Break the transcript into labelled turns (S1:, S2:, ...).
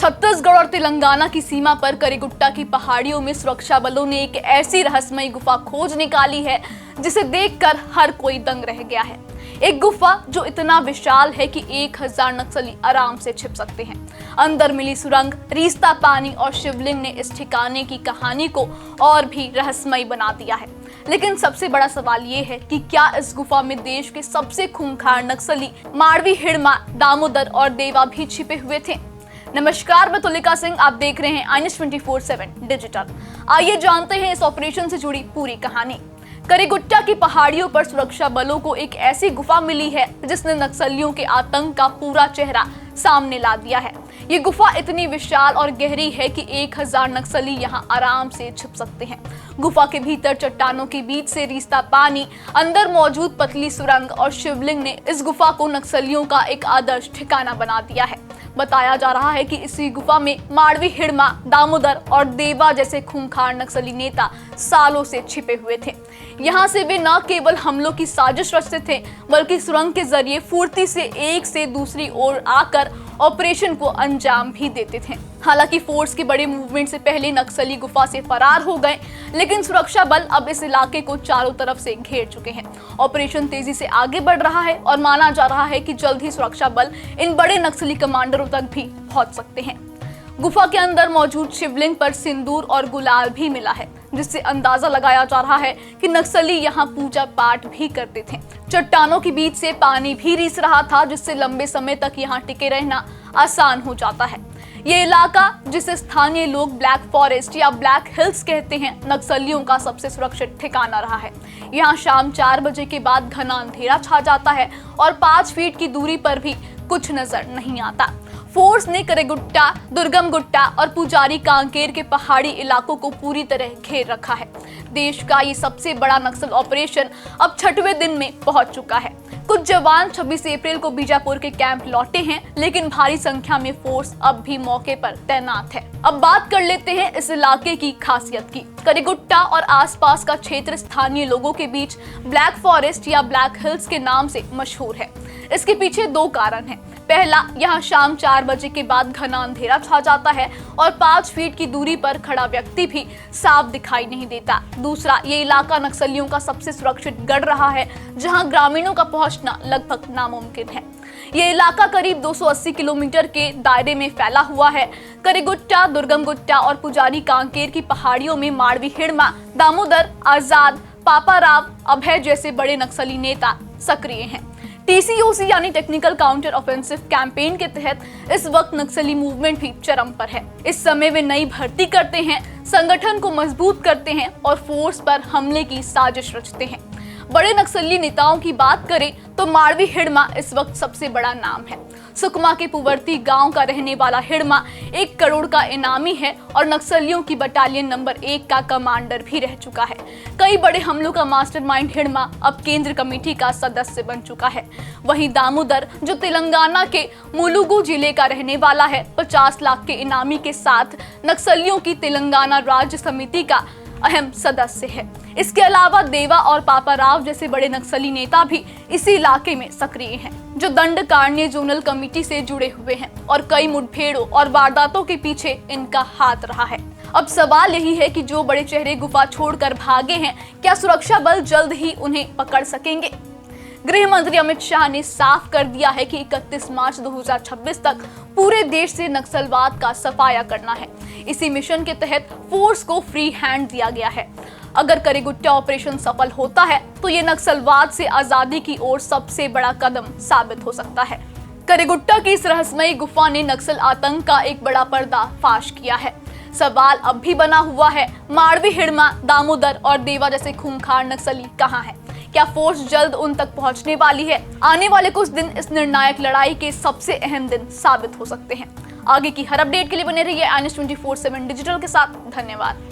S1: छत्तीसगढ़ और तेलंगाना की सीमा पर करीगुट्टा की पहाड़ियों में सुरक्षा बलों ने एक ऐसी रहस्यमयी गुफा खोज निकाली है जिसे देखकर हर कोई दंग रह गया है। एक गुफा जो इतना विशाल है कि 1000 नक्सली आराम से छिप सकते हैं। अंदर मिली सुरंग, रिश्ता पानी और शिवलिंग ने इस ठिकाने की कहानी को और भी रहस्यमयी बना दिया है। लेकिन सबसे बड़ा सवाल ये है कि क्या इस गुफा में देश के सबसे खूंखार नक्सली माड़वी, हिड़मा, दामोदर और देवा भी छिपे हुए थे? नमस्कार, मैं तुलिका सिंह, आप देख रहे हैं INS 24/7 डिजिटल। आइए जानते हैं इस ऑपरेशन से जुड़ी पूरी कहानी। करीगुट्टा की पहाड़ियों पर सुरक्षा बलों को एक ऐसी गुफा मिली है जिसने नक्सलियों के आतंक का पूरा चेहरा सामने ला दिया है। ये गुफा इतनी विशाल और गहरी है कि 1000 नक्सली यहाँ आराम से छुप सकते हैं। गुफा के भीतर चट्टानों के बीच से रिश्ता पानी, अंदर मौजूद पतली सुरंग और शिवलिंग ने इस गुफा को नक्सलियों का एक आदर्श ठिकाना बना दिया है। बताया जा रहा है कि इसी गुफा में माड़वी, हिड़मा, दामोदर और देवा जैसे खूंखार नक्सली नेता सालों से छिपे हुए थे। यहाँ से वे न केवल हमलों की साजिश रचते थे, बल्कि सुरंग के जरिए फुर्ती से एक से दूसरी ओर आकर ऑपरेशन को अंजाम भी देते थे। हालांकि फोर्स के बड़े मूवमेंट से पहले नक्सली गुफा से फरार हो गए, लेकिन सुरक्षा बल अब इस इलाके को चारों तरफ से घेर चुके हैं। ऑपरेशन तेजी से आगे बढ़ रहा है और माना जा रहा है कि जल्द ही सुरक्षा बल इन बड़े नक्सली कमांडरों तक भी पहुंच सकते हैं। गुफा के अंदर मौजूद शिवलिंग पर सिंदूर और गुलाल भी मिला है, जिससे अंदाजा लगाया जा रहा है कि नक्सली यहाँ पूजा पाठ भी करते थे। चट्टानों के बीच से पानी भी रिस रहा था, जिससे लंबे समय तक यहाँ टिके रहना आसान हो जाता है। ये इलाका, जिसे स्थानीय लोग ब्लैक फॉरेस्ट या ब्लैक हिल्स कहते हैं, नक्सलियों का सबसे सुरक्षित ठिकाना रहा है। यहाँ शाम 4 बजे के बाद घना अंधेरा छा जाता है और 5 फीट की दूरी पर भी कुछ नजर नहीं आता। फोर्स ने करीगुट्टा, दुर्गम गुट्टा और पुजारी कांकेर के पहाड़ी इलाकों को पूरी तरह घेर रखा है। देश का ये सबसे बड़ा नक्सल ऑपरेशन अब 6वें दिन में पहुंच चुका है। कुछ जवान 26 अप्रैल को बीजापुर के कैंप लौटे हैं, लेकिन भारी संख्या में फोर्स अब भी मौके पर तैनात है। अब बात कर लेते हैं इस इलाके की खासियत की। करीगुट्टा और आसपास का क्षेत्र स्थानीय लोगों के बीच ब्लैक फॉरेस्ट या ब्लैक हिल्स के नाम से मशहूर है। इसके पीछे 2 कारण हैं। पहला, यहाँ शाम 4 बजे के बाद घना अंधेरा छा जाता है और 5 फीट की दूरी पर खड़ा व्यक्ति भी साफ दिखाई नहीं देता। दूसरा, ये इलाका नक्सलियों का सबसे सुरक्षित गढ़ रहा है, जहाँ ग्रामीणों का पहुंचना लगभग नामुमकिन है। ये इलाका करीब 280 किलोमीटर के दायरे में फैला हुआ है। करीगुट्टा, दुर्गम गुट्टा और पुजारी कांकेर की पहाड़ियों में माड़वी, हिड़मा, दामोदर, आजाद, पापाराव, अभय जैसे बड़े नक्सली नेता सक्रिय हैं। TCOC यानी टेक्निकल काउंटर ऑफेंसिव कैंपेन के तहत इस वक्त नक्सली मूवमेंट भी चरम पर है। इस समय वे नई भर्ती करते हैं, संगठन को मजबूत करते हैं और फोर्स पर हमले की साजिश रचते हैं। बड़े नक्सली नेताओं की बात करें तो माड़वी, हिड़मा इस वक्त सबसे बड़ा नाम है। सुकमा के पुवर्ती गांव का रहने वाला हिड़मा 1 करोड़ का इनामी है और नक्सलियों की बटालियन नंबर 1 का कमांडर भी रह चुका है। कई बड़े हमलों का मास्टरमाइंड हिड़मा अब केंद्र कमेटी का सदस्य बन चुका है। वहीं दामोदर, जो तेलंगाना के मुलुगु जिले का रहने वाला है, 50 लाख के इनामी के साथ नक्सलियों की तेलंगाना राज्य समिति का अहम सदस्य है। इसके अलावा देवा और पापाराव जैसे बड़े नक्सली नेता भी इसी इलाके में सक्रिय हैं, जो दंडकारण्य जोनल कमेटी से जुड़े हुए हैं और कई मुठभेड़ों और वारदातों के पीछे इनका हाथ रहा है। अब सवाल यही है कि जो बड़े चेहरे गुफा छोड़कर भागे हैं, क्या सुरक्षा बल जल्द ही उन्हें पकड़ सकेंगे? गृह मंत्री अमित शाह ने साफ कर दिया है कि 31 मार्च 2026 तक पूरे देश से नक्सलवाद का सफाया करना है। इसी मिशन के तहत फोर्स को फ्री हैंड दिया गया है। अगर करीगुट्टा ऑपरेशन सफल होता है तो ये नक्सलवाद से आजादी की ओर सबसे बड़ा कदम साबित हो सकता है। करीगुट्टा की इस रहस्यमयी गुफा ने नक्सल आतंक का एक बड़ा पर्दा फाश किया है। सवाल अब भी बना हुआ है, माड़वी, हिड़मा, दामोदर और देवा जैसे खूंखार नक्सली कहाँ हैं? क्या फोर्स जल्द उन तक पहुंचने वाली है? आने वाले कुछ दिन इस निर्णायक लड़ाई के सबसे अहम दिन साबित हो सकते हैं। आगे की हर अपडेट के लिए बने रहिए INS 24/7 डिजिटल के साथ। धन्यवाद।